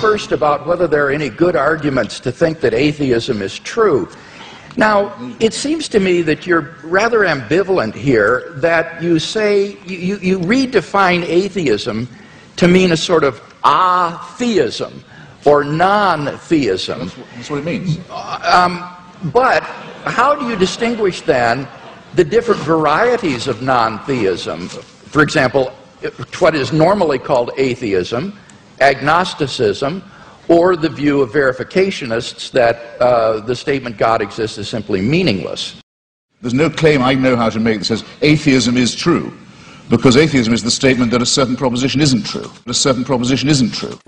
first about whether there are any good arguments to think that atheism is true. Now, it seems to me that you're rather ambivalent here, that you say, you redefine atheism to mean a sort of atheism or non-theism. That's what it means. But how do you distinguish then the different varieties of non-theism? For example, what is normally called atheism, agnosticism, or the view of verificationists that the statement God exists is simply meaningless. There's no claim I know how to make that says atheism is true, because atheism is the statement that a certain proposition isn't true. A certain proposition isn't true.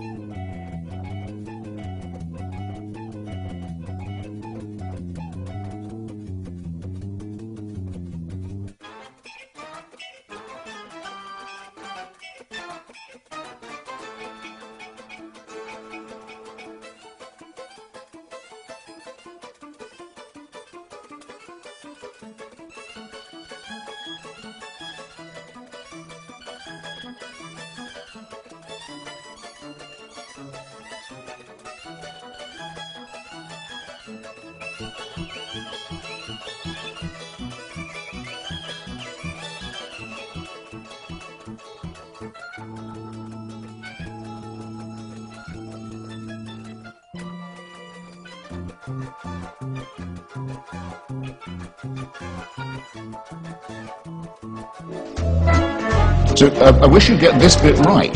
So I wish you'd get this bit right.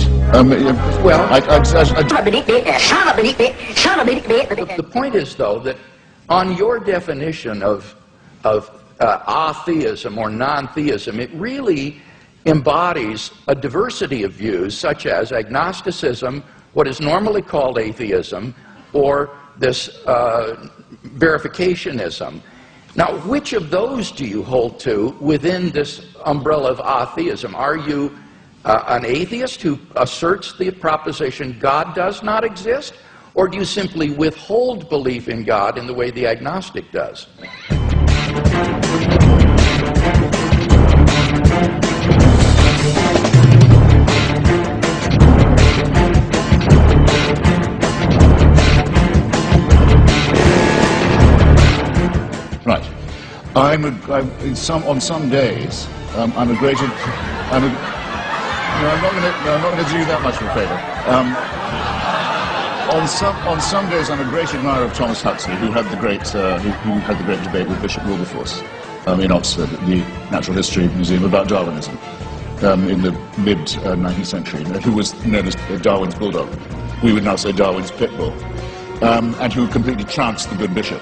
Well, the point is, though, that on your definition of atheism or non-theism, it really embodies a diversity of views, such as agnosticism, what is normally called atheism, or this verificationism. Now, which of those do you hold to within this umbrella of atheism? Are you an atheist who asserts the proposition God does not exist, or do you simply withhold belief in God in the way the agnostic does? Right. On some days, I'm not going to do you that much of a favor. On some days, I'm a great admirer of Thomas Huxley, who had the great debate with Bishop Wilberforce in Oxford at the Natural History Museum about Darwinism in the mid-19th century, who was known as Darwin's bulldog. We would now say Darwin's pit bull, and who completely trounced the good bishop.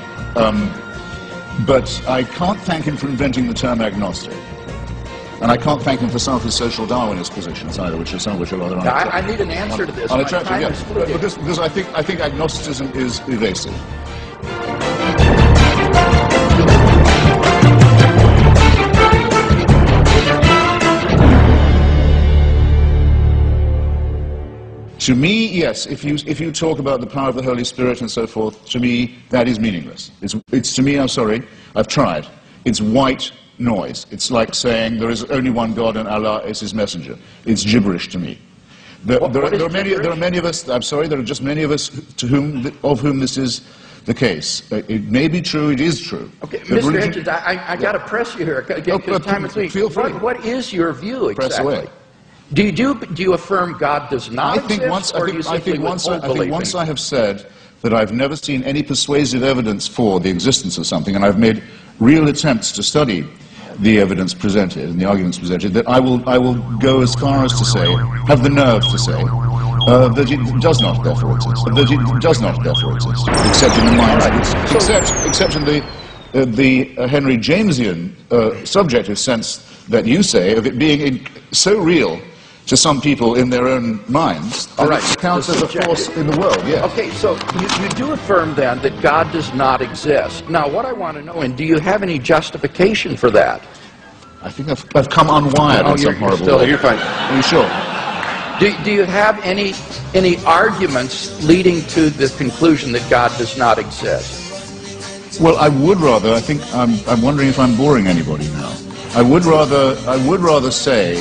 But I can't thank him for inventing the term agnostic. And I can't thank him for some of his social Darwinist positions either, some of which are rather unattractive. I need an answer to this. Unattractive, yes. Because I think agnosticism is evasive. To me, yes, if you talk about the power of the Holy Spirit and so forth, to me, that is meaningless. It's to me, I'm sorry, I've tried. It's white noise. It's like saying there is only one God and Allah is his messenger. It's gibberish to me. There are many of us, I'm sorry, there are just many of us of whom this is the case. It may be true, it is true. Okay, Mr. Hitchens, I got to press you here. Feel free. What is your view exactly? Press away. Do you affirm God does not exist, or do you simply withhold belief? Once I have said that I've never seen any persuasive evidence for the existence of something, and I've made real attempts to study the evidence presented and the arguments presented, that I will go as far as to say, have the nerve to say, that it does not therefore exist. That it does not therefore exist, except in the mind, except in the Henry Jamesian subjective sense that you say of it being so real to some people in their own minds, that it counts as a force in the world, yes. Okay, so you do affirm then that God does not exist. Now, what I want to know, and do you have any justification for that? I think I've come unwired in some horrible way. You're fine. Are you sure? Do you have any arguments leading to the conclusion that God does not exist? Well, I would rather, I think, I'm wondering if I'm boring anybody now. I would rather say,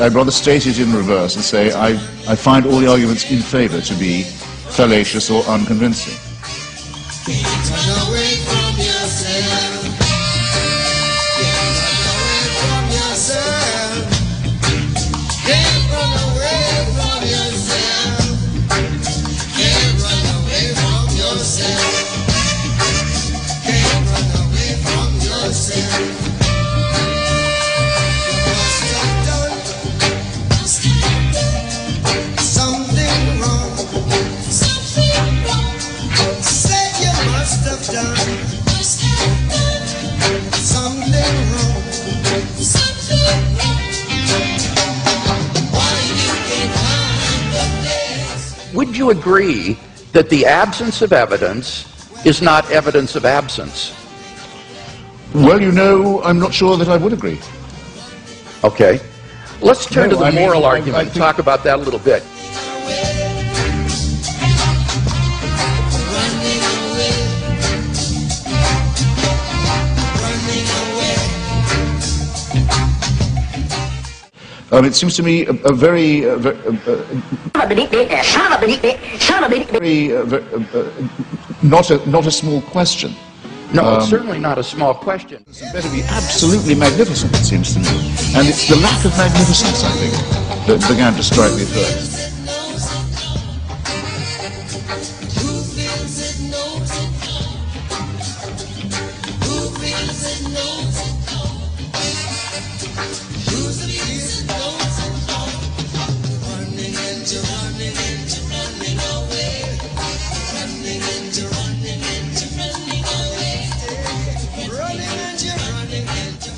I'd rather state it in reverse and say I find all the arguments in favor to be fallacious or unconvincing. Can't run away from yourself. Can't run away from yourself. Can't run away from yourself. Can't run away from yourself. Can't run away from yourself. You must have done something wrong. Something wrong. Said you must have done something wrong. Something wrong. Why you can't find the place? Would you agree that the absence of evidence is not evidence of absence? Well, you know, I'm not sure that I would agree. Okay. Let's turn No, to the I mean, moral I argument and think- talk about that a little bit. It seems to me a very, not a small question. No, it's certainly not a small question. It's better be absolutely magnificent, it seems to me. And it's the lack of magnificence, I think, that began to strike me first.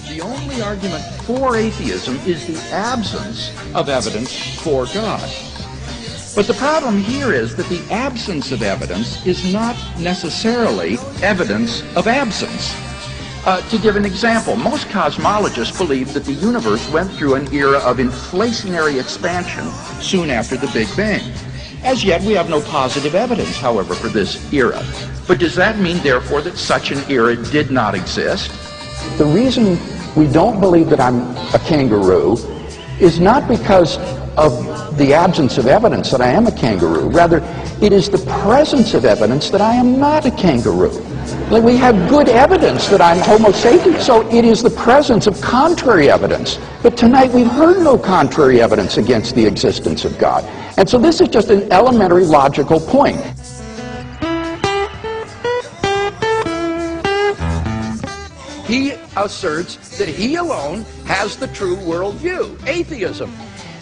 The only argument for atheism is the absence of evidence for God. But the problem here is that the absence of evidence is not necessarily evidence of absence. To give an example, most cosmologists believe that the universe went through an era of inflationary expansion soon after the Big Bang. As yet, we have no positive evidence, however, for this era. But does that mean, therefore, that such an era did not exist? The reason we don't believe that I'm a kangaroo is not because of the absence of evidence that I am a kangaroo. Rather, it is the presence of evidence that I am not a kangaroo. Like, we have good evidence that I'm Homo sapiens, so it is the presence of contrary evidence. But tonight we've heard no contrary evidence against the existence of God. And so this is just an elementary logical point. He asserts that he alone has the true worldview, atheism.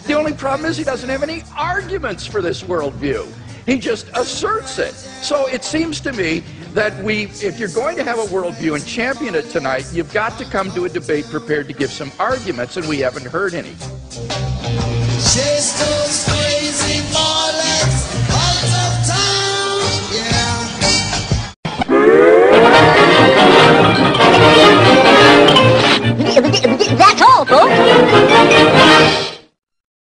The only problem is he doesn't have any arguments for this worldview. He just asserts it. So it seems to me that if you're going to have a worldview and champion it tonight, you've got to come to a debate prepared to give some arguments, and we haven't heard any. Chase those